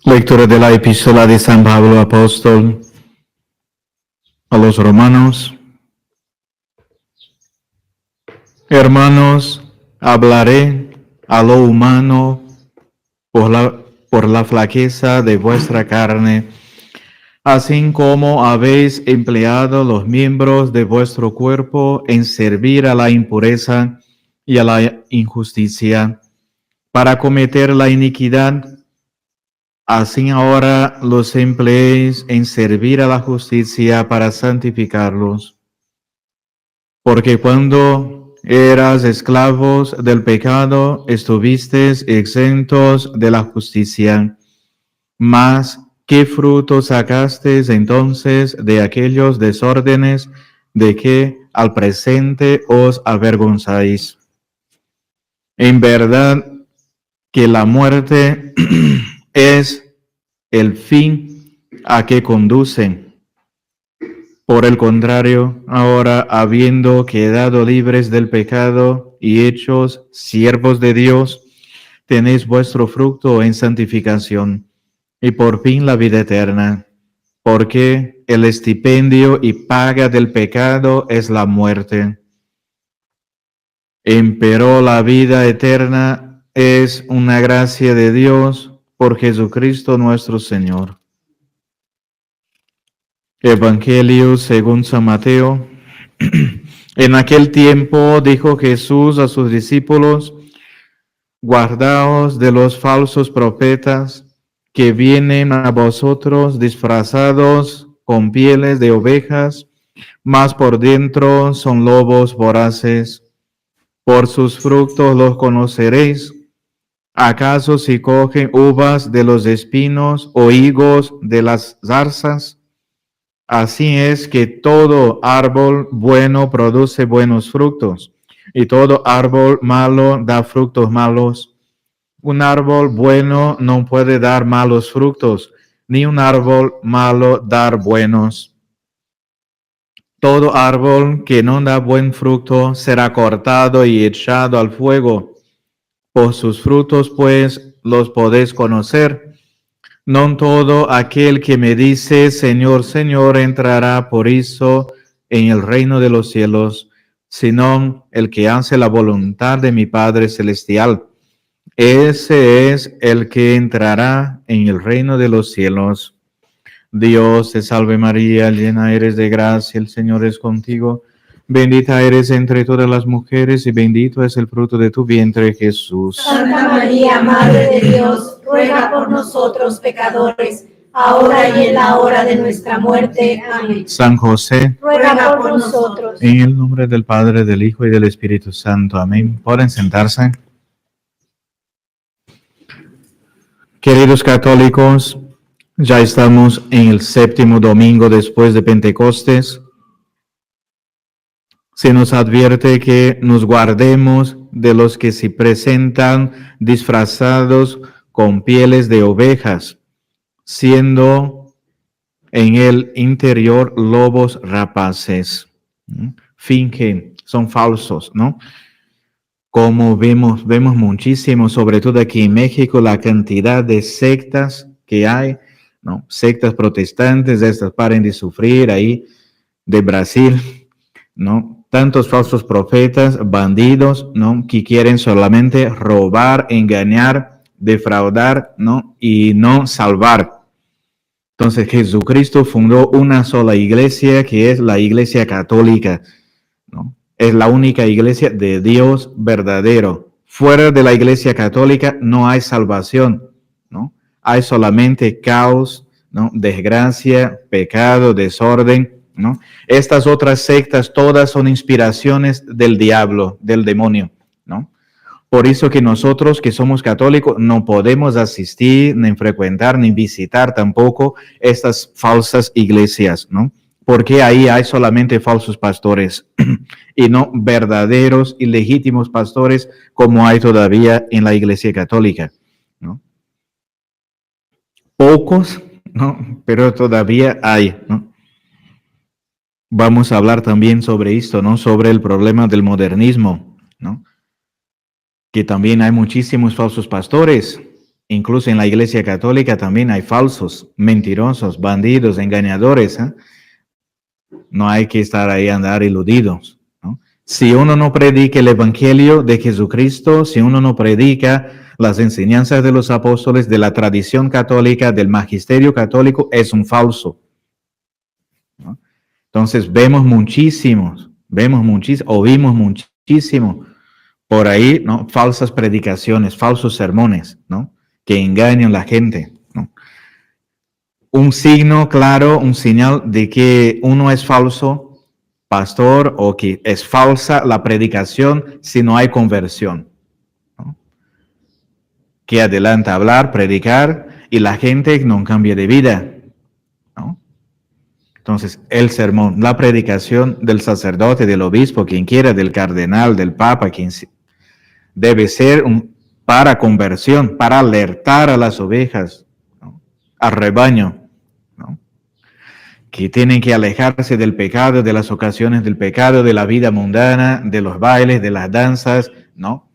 Lectura de la epístola de San Pablo Apóstol a los romanos. Hermanos, hablaré a lo humano por la flaqueza de vuestra carne, así como habéis empleado los miembros de vuestro cuerpo en servir a la impureza y a la injusticia, para cometer la iniquidad. Así ahora los empleéis en servir a la justicia para santificarlos. Porque cuando eras esclavos del pecado, estuvisteis exentos de la justicia. Mas, ¿qué fruto sacasteis entonces de aquellos desórdenes de que al presente os avergonzáis? En verdad que la muerte es el fin a que conducen. Por el contrario, ahora habiendo quedado libres del pecado y hechos siervos de Dios, tenéis vuestro fruto en santificación y por fin la vida eterna, porque el estipendio y paga del pecado es la muerte. Empero la vida eterna es una gracia de Dios por Jesucristo nuestro Señor. Evangelio según San Mateo. En aquel tiempo dijo Jesús a sus discípulos: guardaos de los falsos profetas que vienen a vosotros disfrazados con pieles de ovejas, mas por dentro son lobos voraces. Por sus frutos los conoceréis. ¿Acaso si cogen uvas de los espinos o higos de las zarzas? Así es que todo árbol bueno produce buenos frutos, y todo árbol malo da frutos malos. Un árbol bueno no puede dar malos frutos, ni un árbol malo dar buenos. Todo árbol que no da buen fruto será cortado y echado al fuego. Por sus frutos, pues, los podéis conocer. No todo aquel que me dice, Señor, Señor, entrará por eso en el reino de los cielos, sino el que hace la voluntad de mi Padre Celestial. Ese es el que entrará en el reino de los cielos. Dios te salve María, llena eres de gracia, el Señor es contigo. Bendita eres entre todas las mujeres y bendito es el fruto de tu vientre, Jesús. Santa María, Madre de Dios, ruega por nosotros pecadores, ahora y en la hora de nuestra muerte. Amén. San José, ruega por nosotros. en el nombre del Padre, del Hijo y del Espíritu Santo. Amén. Pueden sentarse. Queridos católicos, ya estamos en el 7º domingo después de Pentecostés. Se nos advierte que nos guardemos de los que se presentan disfrazados con pieles de ovejas, siendo en el interior lobos rapaces. Fingen, son falsos, ¿no? Como vemos muchísimo, sobre todo aquí en México, la cantidad de sectas que hay, ¿no? Sectas protestantes, estas paren de sufrir ahí, de Brasil, ¿no? Tantos falsos profetas, bandidos, ¿no? Que quieren solamente robar, engañar, defraudar, ¿no? Y no salvar. Entonces Jesucristo fundó una sola iglesia, que es la Iglesia Católica, ¿no? Es la única iglesia de Dios verdadero. Fuera de la Iglesia Católica no hay salvación, ¿no? Hay solamente caos, ¿no? Desgracia, pecado, desorden, ¿no? Estas otras sectas todas son inspiraciones del diablo, del demonio, ¿no? Por eso que nosotros que somos católicos no podemos asistir, ni frecuentar, ni visitar tampoco estas falsas iglesias, ¿no? Porque ahí hay solamente falsos pastores y no verdaderos y legítimos pastores como hay todavía en la Iglesia Católica, ¿no? Pocos, ¿no? Pero todavía hay, ¿no? Vamos a hablar también sobre esto, ¿no? Sobre el problema del modernismo, ¿no? Que también hay muchísimos falsos pastores, Incluso en la Iglesia Católica también hay falsos, mentirosos, bandidos, engañadores. No hay que estar ahí a andar iludidos, ¿no? Si uno no predica el Evangelio de Jesucristo, si uno no predica las enseñanzas de los apóstoles, de la tradición católica, del magisterio católico, es un falso, ¿no? Entonces vemos muchísimos, oímos muchísimo por ahí, ¿no? Falsas predicaciones, falsos sermones, ¿no? Que engañan a la gente, ¿no? Un signo claro, un señal de que uno es falso pastor o que es falsa la predicación si no hay conversión, ¿no? Que adelanta hablar, predicar y la gente no cambia de vida, ¿no? Entonces, el sermón, la predicación del sacerdote, del obispo, quien quiera, del cardenal, del papa, debe ser para conversión, para alertar a las ovejas, ¿no? Al rebaño, ¿no? Que tienen que alejarse del pecado, de las ocasiones del pecado, de la vida mundana, de los bailes, de las danzas, ¿no?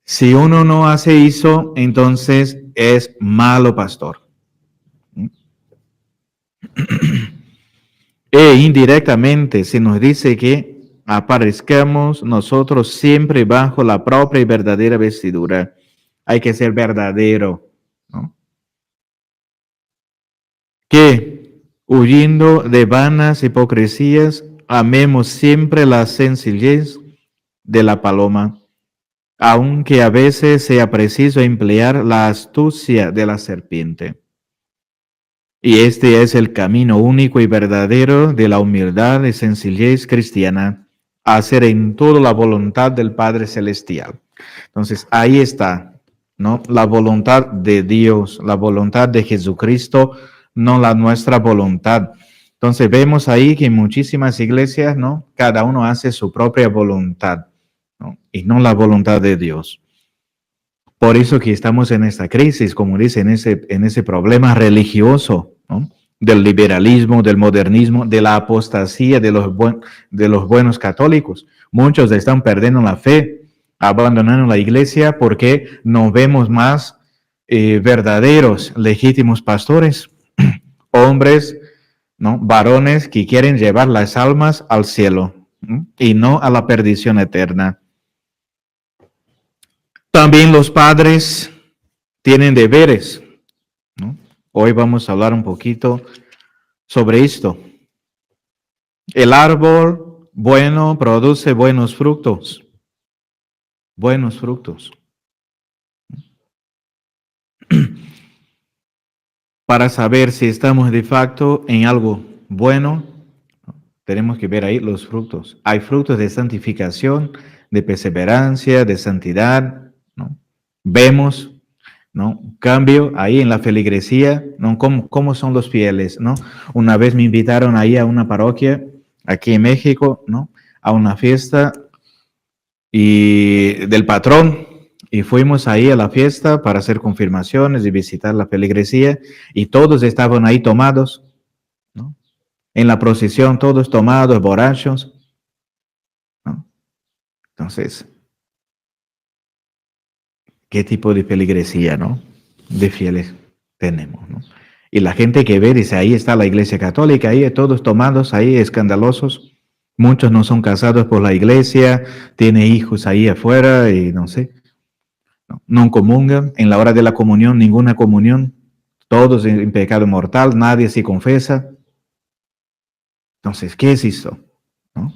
Si uno no hace eso, entonces es malo pastor. E indirectamente se nos dice que aparezcamos nosotros siempre bajo la propia y verdadera vestidura. Hay que ser verdadero, ¿no? Que huyendo de vanas hipocresías, amemos siempre la sencillez de la paloma, aunque a veces sea preciso emplear la astucia de la serpiente. Y este es el camino único y verdadero de la humildad y sencillez cristiana, hacer en todo la voluntad del Padre Celestial. Entonces, ahí está, ¿no? La voluntad de Dios, la voluntad de Jesucristo, no la nuestra voluntad. Entonces, vemos ahí que en muchísimas iglesias, ¿no? Cada uno hace su propia voluntad, ¿no? Y no la voluntad de Dios. Por eso que estamos en esta crisis, como dice, en ese problema religioso, ¿no? Del liberalismo, del modernismo, de la apostasía de los buenos católicos. Muchos están perdiendo la fe, abandonando la iglesia porque no vemos más verdaderos, legítimos pastores, hombres, ¿no? Varones que quieren llevar las almas al cielo, ¿no? Y no a la perdición eterna. También los padres tienen deberes, ¿no? Hoy vamos a hablar un poquito sobre esto. El árbol bueno produce buenos frutos. Buenos frutos. Para saber si estamos de facto en algo bueno, tenemos que ver ahí los frutos. Hay frutos de santificación, de perseverancia, de santidad, ¿no? Vemos, ¿no? Cambio ahí en la feligresía, ¿no? ¿Cómo son los fieles, ¿no? Una vez me invitaron ahí a una parroquia, aquí en México, ¿no? A una fiesta y del patrón, y fuimos ahí a la fiesta para hacer confirmaciones y visitar la feligresía, y todos estaban ahí tomados, ¿no? En la procesión, todos tomados, borrachos, ¿no? Entonces, ¿qué tipo de feligresía, no? De fieles tenemos, ¿no? Y la gente que ve, dice, ahí está la iglesia católica, ahí todos tomados, ahí escandalosos. Muchos no son casados por la iglesia, tienen hijos ahí afuera y no sé. No comulgan, en la hora de la comunión, ninguna comunión, todos en pecado mortal, nadie se confesa. Entonces, ¿qué es esto? ¿No?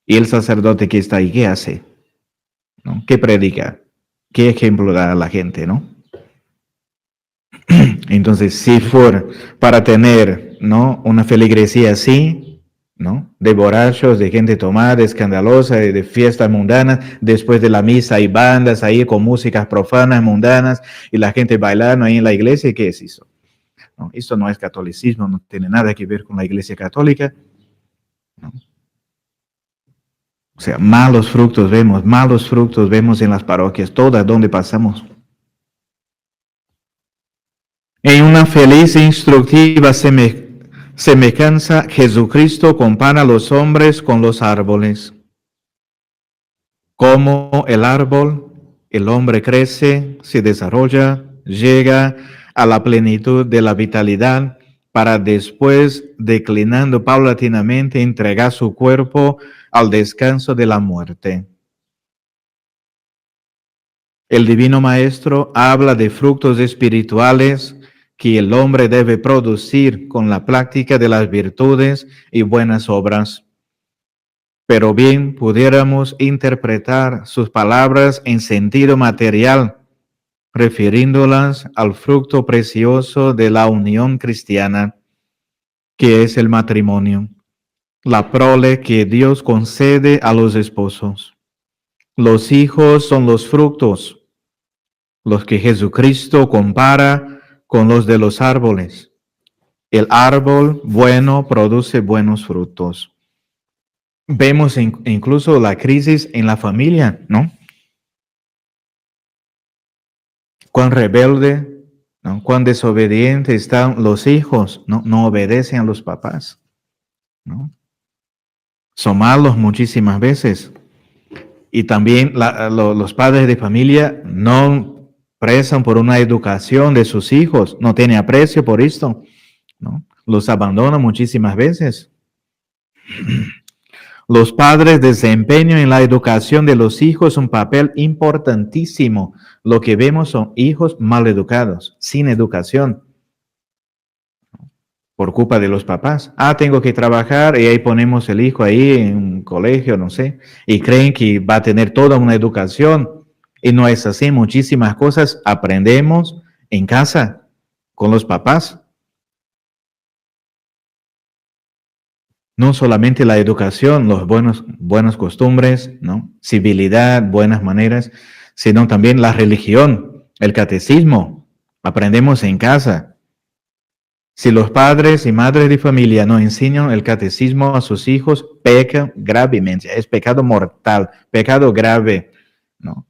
Y el sacerdote que está ahí, ¿qué hace? ¿No? ¿Qué predica? ¿Qué ejemplo da a la gente, no? Entonces, si fuera para tener, ¿no? Una feligresía así, ¿no? De borrachos, de gente tomada, escandalosa, de fiestas mundanas, después de la misa hay bandas ahí con músicas profanas, mundanas, y la gente bailando ahí en la iglesia, ¿qué es eso? ¿No? Esto no es catolicismo, no tiene nada que ver con la iglesia católica, ¿no? O sea, malos frutos vemos en las parroquias, todas donde pasamos. En una feliz e instructiva semejanza, Jesucristo compara a los hombres con los árboles. Como el árbol, el hombre crece, se desarrolla, llega a la plenitud de la vitalidad para después, declinando paulatinamente, entregar su cuerpo al descanso de la muerte. El Divino Maestro habla de frutos espirituales que el hombre debe producir con la práctica de las virtudes y buenas obras. Pero bien pudiéramos interpretar sus palabras en sentido material, refiriéndolas al fruto precioso de la unión cristiana, que es el matrimonio, la prole que Dios concede a los esposos. Los hijos son los frutos, los que Jesucristo compara con los de los árboles. El árbol bueno produce buenos frutos. Vemos incluso la crisis en la familia, ¿no? Cuán rebelde, ¿no? Cuán desobediente están los hijos, ¿no? No obedecen a los papás, ¿no? Son malos muchísimas veces. Y también los padres de familia no prestan por una educación de sus hijos, no tienen aprecio por esto, ¿no? Los abandonan muchísimas veces. Los padres desempeñan en la educación de los hijos un papel importantísimo. Lo que vemos son hijos mal educados, sin educación, por culpa de los papás. Tengo que trabajar y ahí ponemos el hijo ahí en un colegio, no sé, y creen que va a tener toda una educación. Y no es así. Muchísimas cosas aprendemos en casa con los papás. No solamente la educación, los buenas costumbres, ¿no? Civilidad, buenas maneras, sino también la religión, el catecismo. Aprendemos en casa. Si los padres y madres de familia no enseñan el catecismo a sus hijos, pecan gravemente. Es pecado mortal, pecado grave, ¿no?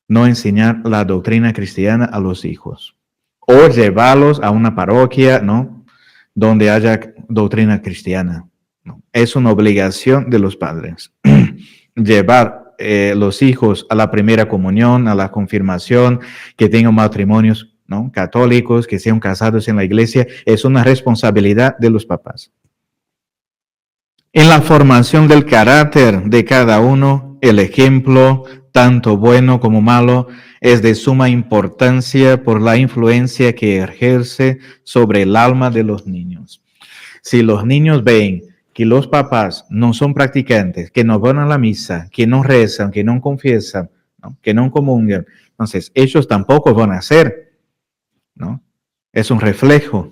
No enseñar la doctrina cristiana a los hijos. O llevarlos a una parroquia, ¿no? Donde haya doctrina cristiana. ¿No? Es una obligación de los padres. Llevar los hijos a la primera comunión, a la confirmación, que tengan matrimonios, ¿no? Católicos, que sean casados en la iglesia, es una responsabilidad de los papás. En la formación del carácter de cada uno, el ejemplo, tanto bueno como malo, es de suma importancia por la influencia que ejerce sobre el alma de los niños. Si los niños ven que los papás no son practicantes, que no van a la misa, que no rezan, que no confiesan, ¿no? Que no comulgan, entonces ellos tampoco van a hacer, ¿no? Es un reflejo,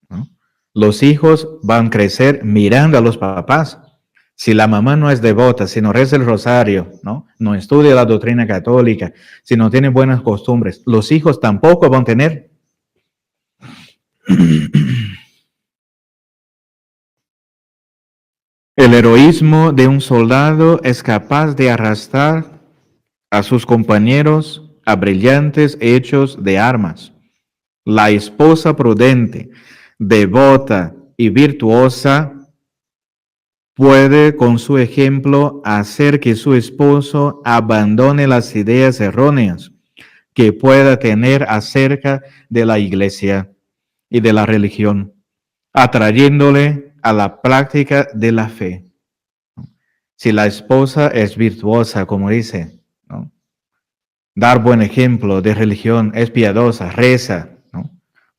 ¿no? Los hijos van a crecer mirando a los papás. Si la mamá no es devota, si no reza el rosario, ¿no? No estudia la doctrina católica, si no tiene buenas costumbres, los hijos tampoco van a tener. El heroísmo de un soldado es capaz de arrastrar a sus compañeros a brillantes hechos de armas. La esposa prudente, devota y virtuosa puede con su ejemplo hacer que su esposo abandone las ideas erróneas que pueda tener acerca de la iglesia y de la religión, atrayéndole a la práctica de la fe. Si la esposa es virtuosa, como dice, ¿no? Dar buen ejemplo de religión, es piadosa, reza, ¿no?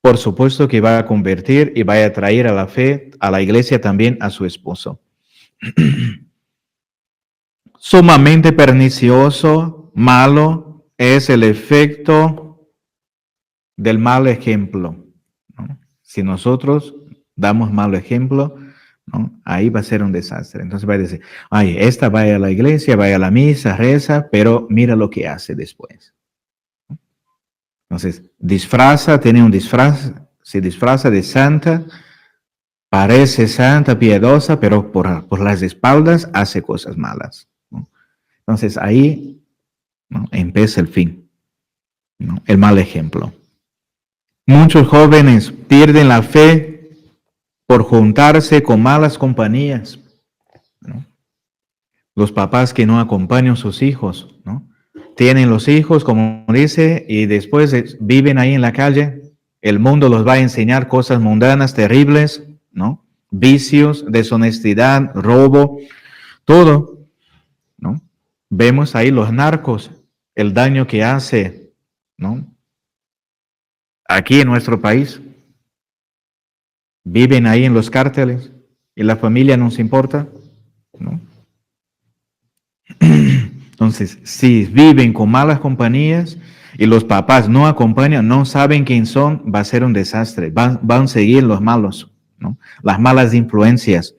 Por supuesto que va a convertir y va a atraer a la fe, a la iglesia también, a su esposo. Sumamente pernicioso, malo, es el efecto del mal ejemplo, ¿no? Si nosotros damos mal ejemplo, ¿no? Ahí va a ser un desastre. Entonces va a decir, esta vaya a la iglesia, vaya a la misa, reza, pero mira lo que hace después. Entonces, tiene un disfraz, se disfraza de santa, parece santa, piadosa, pero por las espaldas hace cosas malas, ¿no? Entonces ahí, ¿no? Empieza el fin, ¿no? El mal ejemplo. Muchos jóvenes pierden la fe por juntarse con malas compañías, ¿no? Los papás que no acompañan a sus hijos, ¿no? tienen los hijos, como dice, y después viven ahí en la calle. El mundo los va a enseñar cosas mundanas, terribles, ¿no? Vicios, deshonestidad, robo, todo, ¿no? Vemos ahí los narcos, el daño que hace, ¿no? Aquí en nuestro país. Viven ahí en los cárteles y la familia no se importa, ¿no? Entonces, si viven con malas compañías y los papás no acompañan, no saben quién son, va a ser un desastre. Van a seguir los malos, ¿no? Las malas influencias.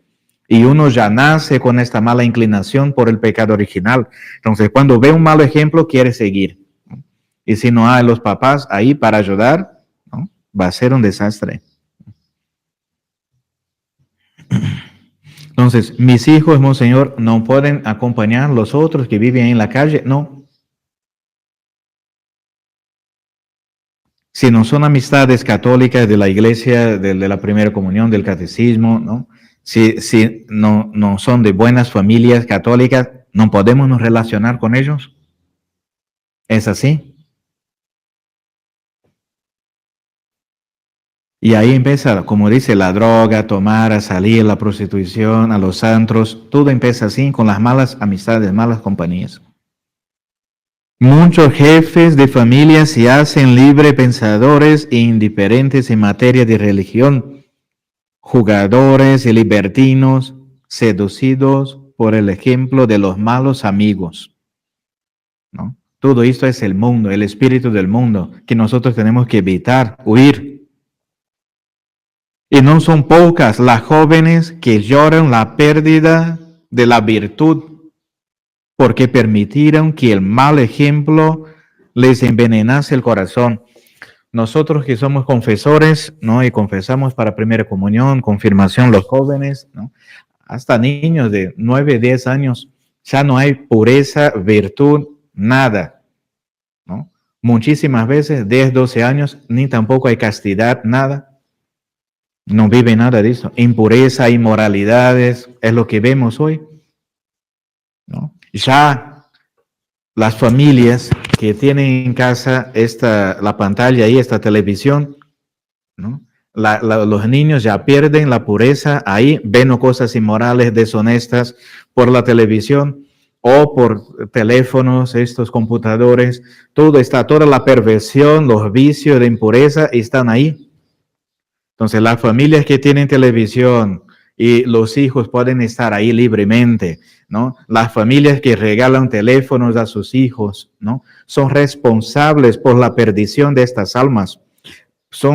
Y uno ya nace con esta mala inclinación por el pecado original. Entonces, cuando ve un mal ejemplo, quiere seguir, ¿no? Y si no hay los papás ahí para ayudar, ¿no? Va a ser un desastre. Entonces, mis hijos, Monseñor, no pueden acompañar a los otros que viven en la calle, no. Si no son amistades católicas de la iglesia, de la primera comunión, del catecismo, ¿no? Si no son de buenas familias católicas, ¿no podemos nos relacionar con ellos? ¿Es así? Y ahí empieza, como dice, la droga, a tomar, a salir, la prostitución, a los antros, todo empieza así con las malas amistades, malas compañías. Muchos jefes de familia se hacen libre pensadores e indiferentes en materia de religión, jugadores y libertinos, seducidos por el ejemplo de los malos amigos, ¿no? Todo esto es el mundo, el espíritu del mundo, que nosotros tenemos que evitar, huir. Y no son pocas las jóvenes que lloran la pérdida de la virtud porque permitieron que el mal ejemplo les envenenase el corazón. Nosotros que somos confesores, ¿no? Y confesamos para primera comunión, confirmación, los jóvenes, ¿no? Hasta niños de 9, 10 años, ya no hay pureza, virtud, nada, ¿no? Muchísimas veces, 10, 12 años, ni tampoco hay castidad, nada. No vive nada de eso. Impureza, inmoralidades, es lo que vemos hoy, ¿no? Ya las familias que tienen en casa la pantalla y esta televisión, ¿no? Los niños ya pierden la pureza ahí, ven cosas inmorales, deshonestas por la televisión o por teléfonos, estos computadores, toda la perversión, los vicios de impureza están ahí. Entonces, las familias que tienen televisión y los hijos pueden estar ahí libremente, ¿no? Las familias que regalan teléfonos a sus hijos, ¿no? Son responsables por la perdición de estas almas.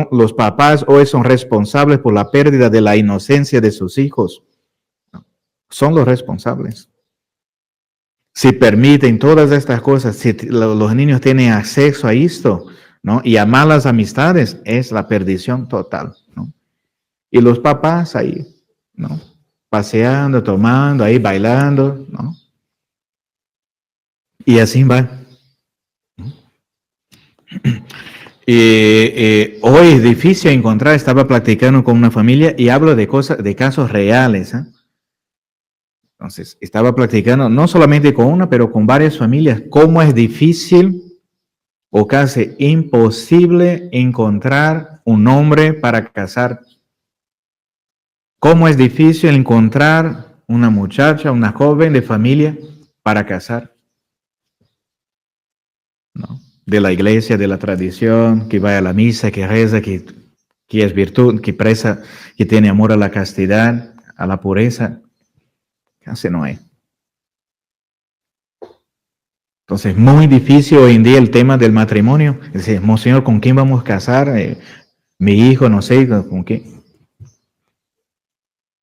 Los papás hoy son responsables por la pérdida de la inocencia de sus hijos. Son los responsables. Si permiten todas estas cosas, si los niños tienen acceso a esto, ¿no? Y a malas amistades, es la perdición total, ¿no? Y los papás ahí, ¿no? Paseando, tomando, ahí bailando, ¿no? Y así va. Hoy es difícil encontrar, estaba platicando con una familia y hablo de casos reales, ¿eh? Entonces, estaba platicando no solamente con una, pero con varias familias, cómo es difícil o casi imposible encontrar un hombre para casar. Cómo es difícil encontrar una muchacha, una joven de familia para casar, ¿no? De la iglesia, de la tradición, que va a la misa, que reza, que es virtud, que tiene amor a la castidad, a la pureza. Casi no hay. Entonces, muy difícil hoy en día el tema del matrimonio. Es decir, Monseñor, ¿con quién vamos a casar? Mi hijo, no sé, ¿con qué?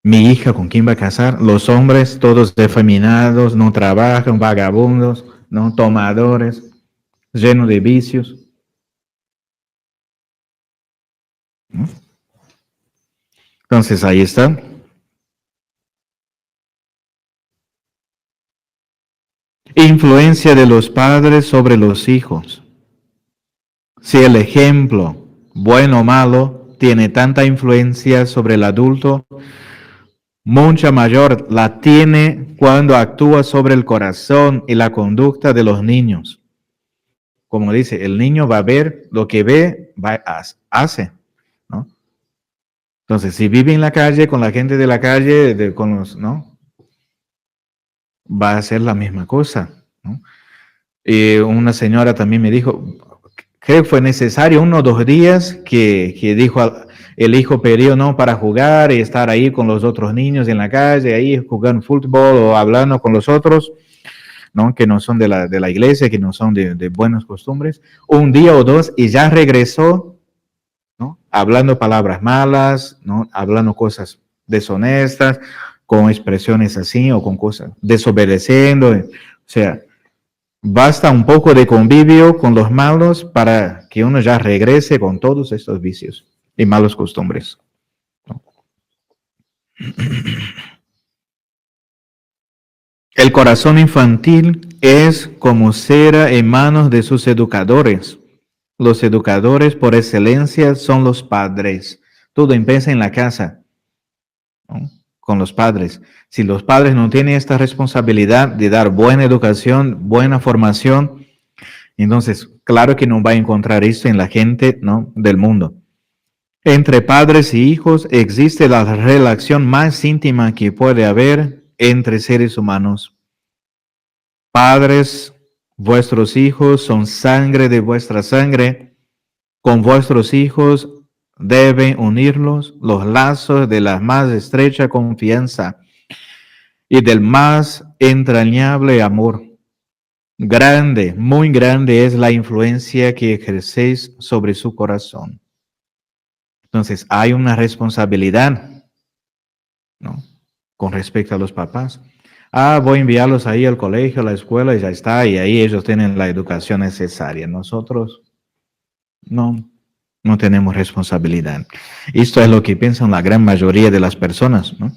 Mi hija, ¿con quién va a casar? Los hombres, todos efeminados, no trabajan, vagabundos, no tomadores, llenos de vicios, ¿no? Entonces, ahí está. Influencia de los padres sobre los hijos. Si el ejemplo, bueno o malo, tiene tanta influencia sobre el adulto, mucha mayor la tiene cuando actúa sobre el corazón y la conducta de los niños. como dice, el niño va a ver lo que ve, hace, ¿no? Entonces, si vive en la calle, con la gente de la calle, con los, ¿no? Va a hacer la misma cosa, ¿no? Y una señora también me dijo, creo que fue necesario 1 o 2 días que dijo el hijo pidió, ¿no? Para jugar y estar ahí con los otros niños en la calle, ahí jugando fútbol o hablando con los otros, ¿no? Que no son de la iglesia, que no son de buenas costumbres. 1 día o 2 y ya regresó, ¿no? Hablando palabras malas, ¿no? Hablando cosas deshonestas, con expresiones así o con cosas, desobedeciendo. O sea, basta un poco de convivio con los malos para que uno ya regrese con todos estos vicios y malos costumbres. El corazón infantil es como cera en manos de sus educadores. Los educadores por excelencia son los padres. Todo empieza en la casa, ¿no? Con los padres. Si los padres no tienen esta responsabilidad de dar buena educación, buena formación, entonces claro que no va a encontrar esto en la gente, ¿no? Del mundo. Entre padres y hijos existe la relación más íntima que puede haber entre seres humanos. Padres, vuestros hijos son sangre de vuestra sangre. Con vuestros hijos deben unirlos los lazos de la más estrecha confianza y del más entrañable amor. Grande, muy grande es la influencia que ejercéis sobre su corazón. Entonces, hay una responsabilidad, ¿no? Con respecto a los papás. Voy a enviarlos ahí al colegio, a la escuela y ya está, y ahí ellos tienen la educación necesaria. Nosotros no tenemos responsabilidad. Esto es lo que piensan la gran mayoría de las personas, ¿no?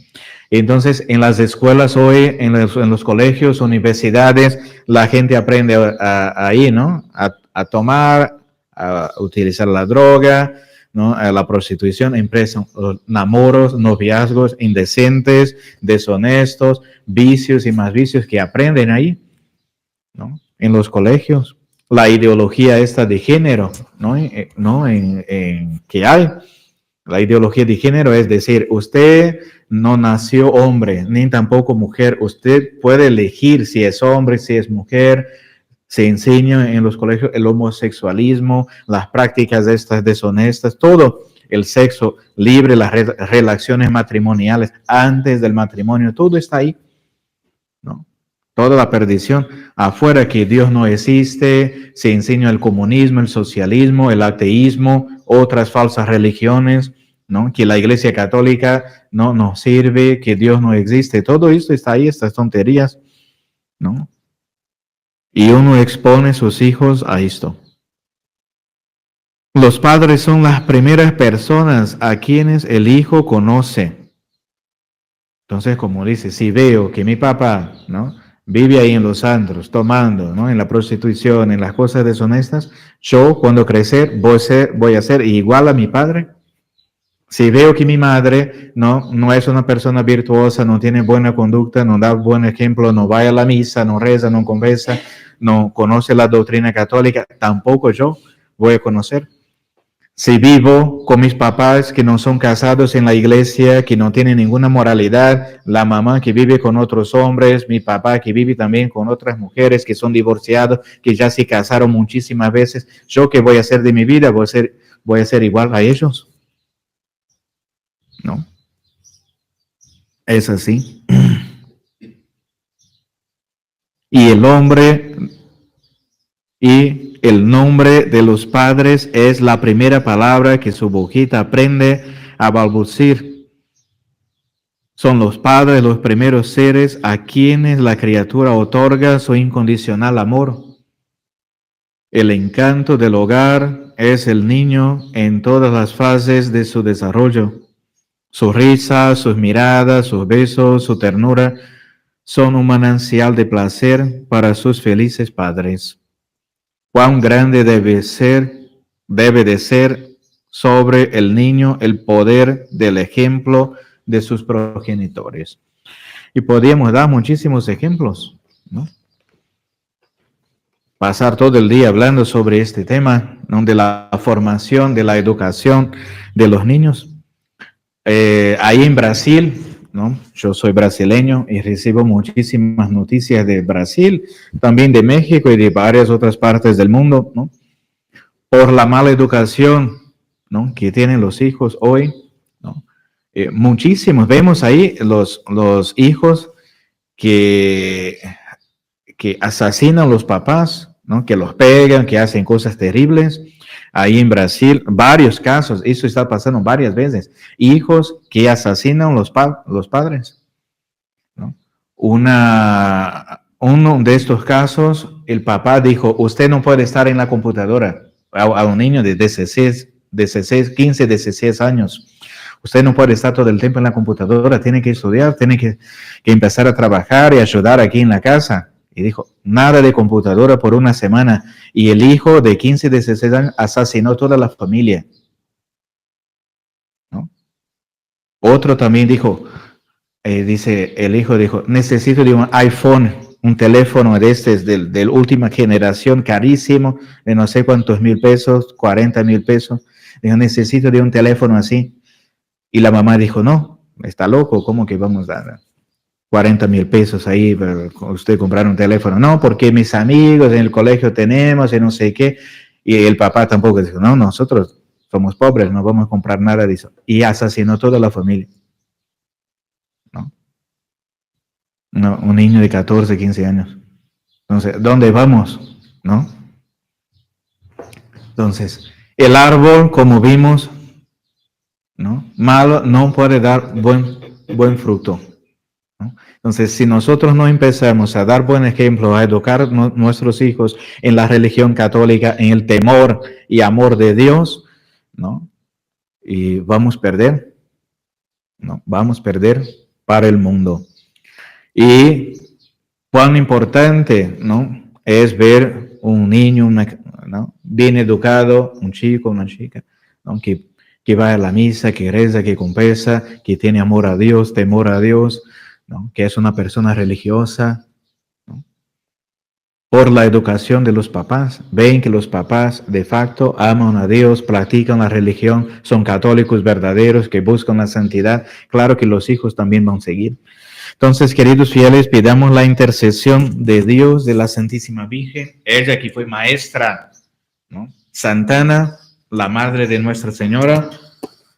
Entonces, en las escuelas hoy, en los colegios, universidades, la gente aprende ahí, ¿no? A tomar, a utilizar la droga, ¿no? A la prostitución, empresas, enamoros, noviazgos indecentes, deshonestos, vicios y más vicios que aprenden ahí, ¿no? En los colegios. La ideología esta de género, ¿no? Que hay. La ideología de género es decir, usted no nació hombre, ni tampoco mujer. Usted puede elegir si es hombre, si es mujer. Se enseña en los colegios el homosexualismo, las prácticas estas deshonestas, todo el sexo libre, las relaciones matrimoniales antes del matrimonio, todo está ahí, ¿no? Toda la perdición. Afuera que Dios no existe, se enseña el comunismo, el socialismo, el ateísmo, otras falsas religiones, ¿no? Que la Iglesia Católica no nos sirve, que Dios no existe. Todo esto está ahí, estas tonterías, ¿no? Y uno expone a sus hijos a esto. Los padres son las primeras personas a quienes el hijo conoce. Entonces, como dice, si veo que mi papá, ¿no? Vive ahí en los antros, tomando, ¿no? En la prostitución, en las cosas deshonestas, yo cuando crecer voy a ser igual a mi padre. Si veo que mi madre no es una persona virtuosa, no tiene buena conducta, no da buen ejemplo, no va a la misa, no reza, no conversa, no conoce la doctrina católica, tampoco yo voy a conocer. Si vivo con mis papás que no son casados en la iglesia, que no tienen ninguna moralidad, la mamá que vive con otros hombres, mi papá que vive también con otras mujeres que son divorciados, que ya se casaron muchísimas veces, ¿yo qué voy a hacer de mi vida? Voy a ser igual a ellos. ¿No? Es así. Y el nombre de los padres es la primera palabra que su boquita aprende a balbucir. Son los padres los primeros seres a quienes la criatura otorga su incondicional amor. El encanto del hogar es el niño en todas las fases de su desarrollo. Su risa, sus miradas, sus besos, su ternura son un manantial de placer para sus felices padres. Cuán grande debe de ser sobre el niño el poder del ejemplo de sus progenitores. Y podríamos dar muchísimos ejemplos, ¿no? pasar todo el día hablando sobre este tema, ¿no? De la formación, de la educación de los niños. Ahí en Brasil, ¿no? Yo soy brasileño y recibo muchísimas noticias de Brasil, también de México y de varias otras partes del mundo, ¿no? Por la mala educación, ¿no? Que tienen los hijos hoy, ¿no? Muchísimos, vemos ahí los hijos que asesinan a los papás, ¿no? Que los pegan, que hacen cosas terribles. Ahí en Brasil, varios casos, eso está pasando varias veces. Hijos que asesinan los padres, ¿no? Uno de estos casos, el papá dijo, usted no puede estar en la computadora a un niño de 15, 16 años. Usted no puede estar todo el tiempo en la computadora, tiene que estudiar, tiene que empezar a trabajar y ayudar aquí en la casa. Y dijo, nada de computadora por una semana. Y el hijo de 15, 16 años asesinó toda la familia, ¿no? Otro también dijo, el hijo dijo, necesito de un iPhone, un teléfono de de última generación, carísimo, de no sé cuántos mil pesos, 40,000 pesos. Dijo, necesito de un teléfono así. Y la mamá dijo, no, está loco, ¿cómo que vamos a dar 40,000 pesos ahí para usted comprar un teléfono? No, porque mis amigos en el colegio tenemos y no sé qué. Y el papá tampoco dijo, no, nosotros somos pobres, no vamos a comprar nada de eso. Y asesinó toda la familia, ¿no? Un niño de 14, 15 años. Entonces, ¿dónde vamos? ¿No? Entonces, el árbol, como vimos, ¿no? Malo no puede dar buen fruto, ¿no? Entonces, si nosotros no empezamos a dar buen ejemplo, a educar nuestros hijos en la religión católica, en el temor y amor de Dios, ¿no? Y vamos a perder, ¿no? Vamos a perder para el mundo. Y cuán importante, ¿no? Es ver un niño, ¿no? Bien educado, un chico, una chica, ¿no? Que va a la misa, que reza, que confesa, que tiene amor a Dios, temor a Dios, ¿no? Que es una persona religiosa, ¿no? Por la educación de los papás. Ven que los papás de facto aman a Dios, practican la religión, son católicos verdaderos que buscan la santidad. Claro que los hijos también van a seguir. Entonces, queridos fieles, pidamos la intercesión de Dios, de la Santísima Virgen, ella que fue maestra, ¿no? Santa Ana, la madre de Nuestra Señora,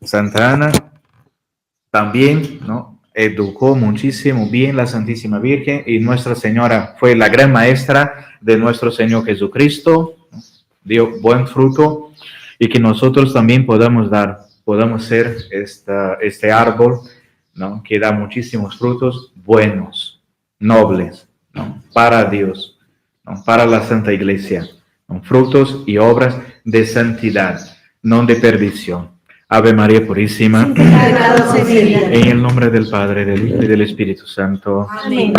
Santa Ana, también, ¿no? Educó muchísimo bien la Santísima Virgen, y Nuestra Señora fue la gran maestra de nuestro Señor Jesucristo, ¿no? Dio buen fruto, y que nosotros también podamos ser este árbol, ¿no? Que da muchísimos frutos buenos, nobles, ¿no? Para Dios, ¿no? Para la Santa Iglesia, ¿no? Frutos y obras de santidad, no de perdición. Ave María Purísima, en el nombre del Padre, del Hijo y del Espíritu Santo. Amén.